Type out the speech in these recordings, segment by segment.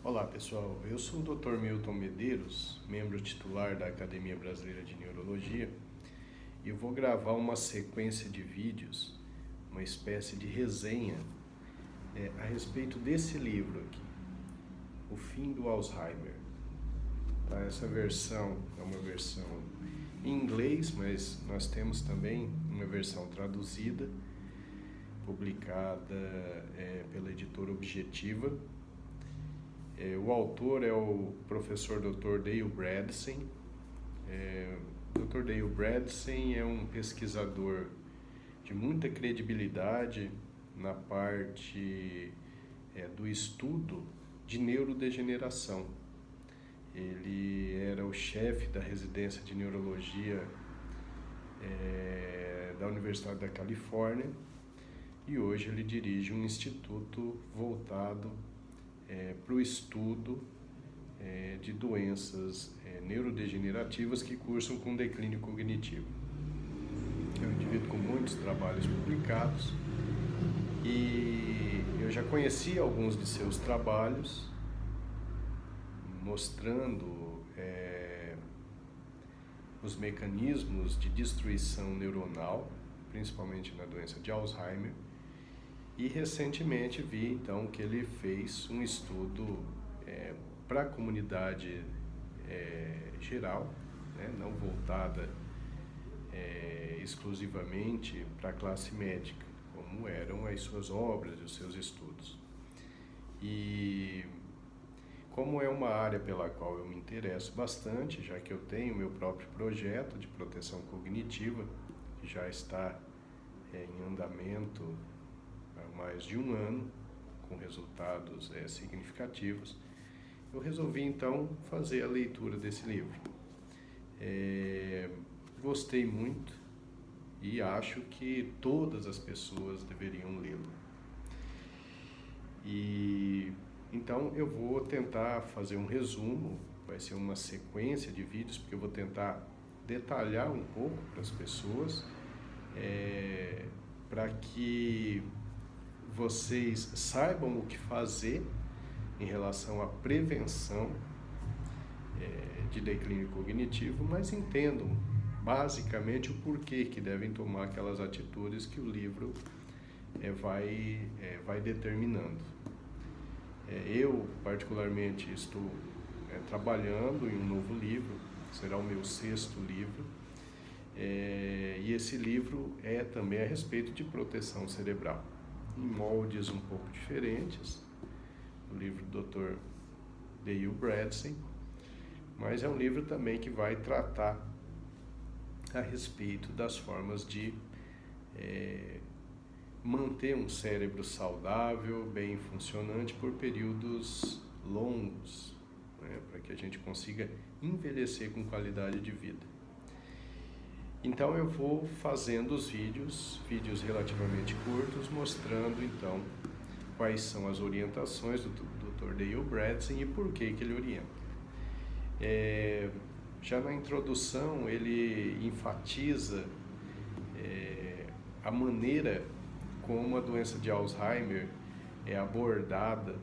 Olá pessoal, eu sou o Dr. Milton Medeiros, membro titular da Academia Brasileira de Neurologia, e eu vou gravar uma sequência de vídeos, uma espécie de resenha a respeito desse livro aqui, O Fim do Alzheimer. Tá? Essa versão é uma versão em inglês, mas nós temos também uma versão traduzida, publicada pela editora Objetiva. O autor é o professor Dr. Dale Bredesen. Dr. Dale Bredesen é um pesquisador de muita credibilidade na parte do estudo de neurodegeneração. Ele era o chefe da residência de neurologia da Universidade da Califórnia e hoje ele dirige um instituto voltado para o estudo de doenças neurodegenerativas que cursam com declínio cognitivo. É um indivíduo com muitos trabalhos publicados e eu já conheci alguns de seus trabalhos mostrando os mecanismos de destruição neuronal, principalmente na doença de Alzheimer. E recentemente vi então que ele fez um estudo para a comunidade geral, né, não voltada exclusivamente para a classe médica, como eram as suas obras e os seus estudos. E como é uma área pela qual eu me interesso bastante, já que eu tenho meu próprio projeto de proteção cognitiva, que já está em andamento há mais de um ano, com resultados significativos, eu resolvi então fazer a leitura desse livro. Gostei muito e acho que todas as pessoas deveriam lê-lo. E então eu vou tentar fazer um resumo, vai ser uma sequência de vídeos, porque eu vou tentar detalhar um pouco para as pessoas, para que vocês saibam o que fazer em relação à prevenção de declínio cognitivo, mas entendam basicamente o porquê que devem tomar aquelas atitudes que o livro vai determinando. Eu, particularmente, estou trabalhando em um novo livro, será o meu 6º livro, e esse livro é também a respeito de proteção cerebral, em moldes um pouco diferentes, o livro do Dr. Dale Bredesen, mas é um livro também que vai tratar a respeito das formas de manter um cérebro saudável, bem funcionante por períodos longos, né, para que a gente consiga envelhecer com qualidade de vida. Então eu vou fazendo os vídeos relativamente curtos, mostrando então quais são as orientações do Dr. Dale Bredesen e por que ele orienta. Já na introdução ele enfatiza a maneira como a doença de Alzheimer é abordada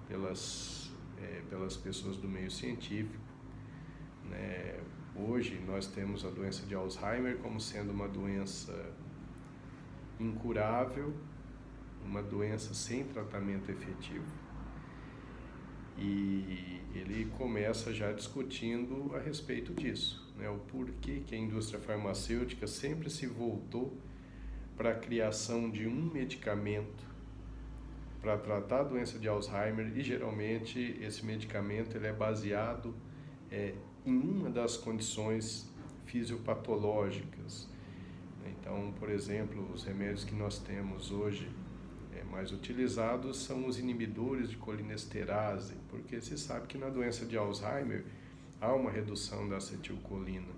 pelas pessoas do meio científico, né? Hoje nós temos a doença de Alzheimer como sendo uma doença incurável, uma doença sem tratamento efetivo. E ele começa já discutindo a respeito disso, né? O porquê que a indústria farmacêutica sempre se voltou para a criação de um medicamento para tratar a doença de Alzheimer, e geralmente esse medicamento ele é baseado em uma das condições fisiopatológicas. Então, por exemplo, os remédios que nós temos hoje mais utilizados são os inibidores de colinesterase, porque se sabe que na doença de Alzheimer há uma redução da acetilcolina.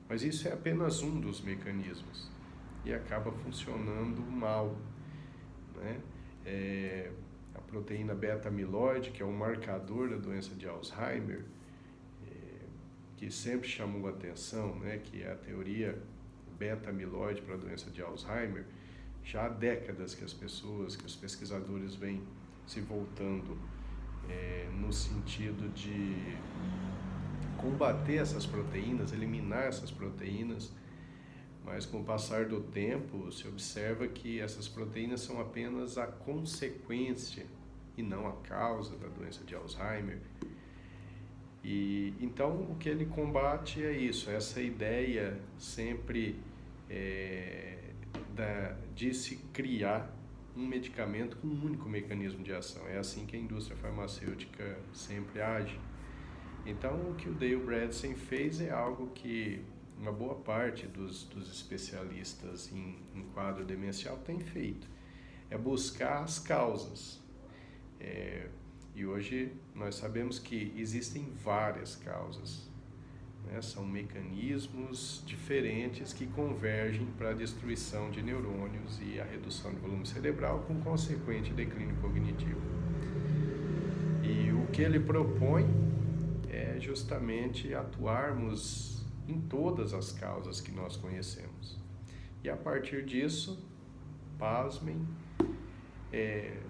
Mas isso é apenas um dos mecanismos e acaba funcionando mal, né? A proteína beta-amiloide, que é um marcador da doença de Alzheimer, que sempre chamou a atenção, né, que é a teoria beta-amiloide para a doença de Alzheimer, já há décadas que os pesquisadores vêm se voltando no sentido de combater essas proteínas, eliminar essas proteínas, mas com o passar do tempo se observa que essas proteínas são apenas a consequência e não a causa da doença de Alzheimer. E então o que ele combate é isso, essa ideia sempre de se criar um medicamento com um único mecanismo de ação. É assim que a indústria farmacêutica sempre age. Então o que o Dale Bredesen fez é algo que uma boa parte dos especialistas em quadro demencial tem feito, é buscar as causas. E hoje nós sabemos que existem várias causas, né? São mecanismos diferentes que convergem para a destruição de neurônios e a redução do volume cerebral com consequente declínio cognitivo. E o que ele propõe é justamente atuarmos em todas as causas que nós conhecemos. E a partir disso, pasmem,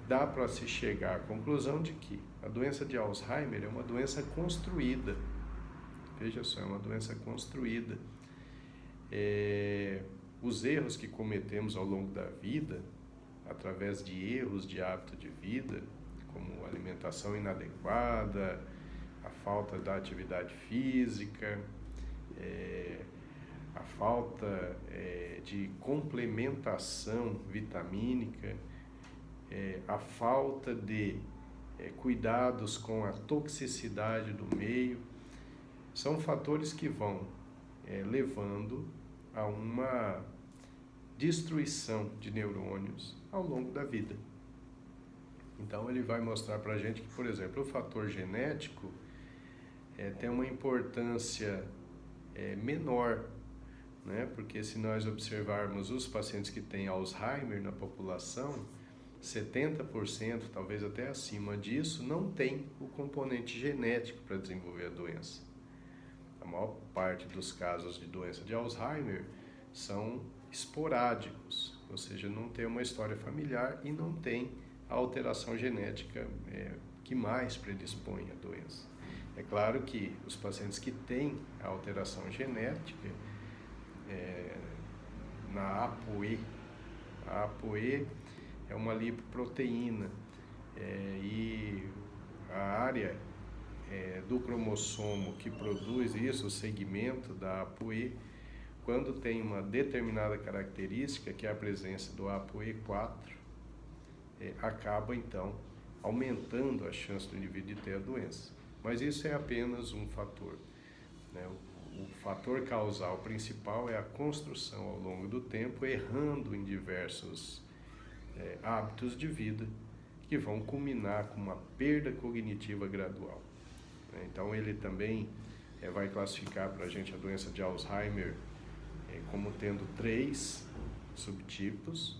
dá para se chegar à conclusão de que a doença de Alzheimer é uma doença construída. Veja só, é uma doença construída. Os erros que cometemos ao longo da vida, através de erros de hábito de vida, como alimentação inadequada, a falta da atividade física, a falta de complementação vitamínica, a falta de cuidados com a toxicidade do meio, são fatores que vão levando a uma destruição de neurônios ao longo da vida. Então ele vai mostrar para a gente que, por exemplo, o fator genético tem uma importância menor, né? Porque se nós observarmos os pacientes que têm Alzheimer na população, 70%, talvez até acima disso, não tem o componente genético para desenvolver a doença. A maior parte dos casos de doença de Alzheimer são esporádicos, ou seja, não tem uma história familiar e não tem a alteração genética que mais predispõe à doença. É claro que os pacientes que têm a alteração genética, na ApoE, a ApoE é uma lipoproteína e a área do cromossomo que produz isso, o segmento da ApoE, quando tem uma determinada característica, que é a presença do ApoE4, acaba então aumentando a chance do indivíduo de ter a doença. Mas isso é apenas um fator, né? O fator causal principal é a construção ao longo do tempo, errando em diversos hábitos de vida que vão culminar com uma perda cognitiva gradual. Então ele também vai classificar para a gente a doença de Alzheimer como tendo 3 subtipos,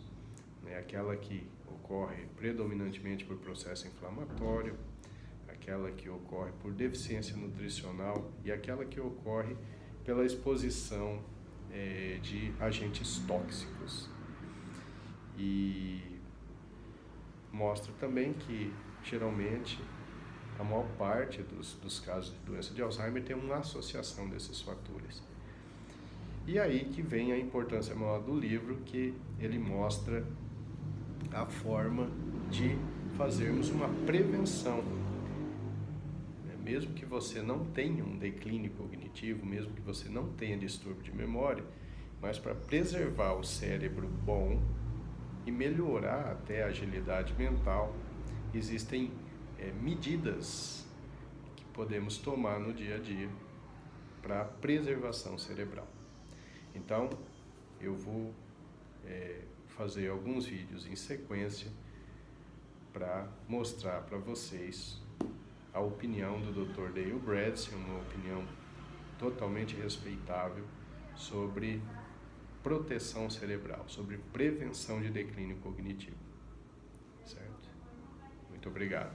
né? Aquela que ocorre predominantemente por processo inflamatório, aquela que ocorre por deficiência nutricional e aquela que ocorre pela exposição de agentes tóxicos. E mostra também que, geralmente, a maior parte dos casos de doença de Alzheimer tem uma associação desses fatores. E aí que vem a importância maior do livro, que ele mostra a forma de fazermos uma prevenção. Mesmo que você não tenha um declínio cognitivo, mesmo que você não tenha distúrbio de memória, mas para preservar o cérebro bom e melhorar até a agilidade mental, existem medidas que podemos tomar no dia a dia para preservação cerebral. Então, eu vou fazer alguns vídeos em sequência para mostrar para vocês a opinião do Dr. Dale Bredesen, uma opinião totalmente respeitável sobre proteção cerebral, sobre prevenção de declínio cognitivo. Certo? Muito obrigado.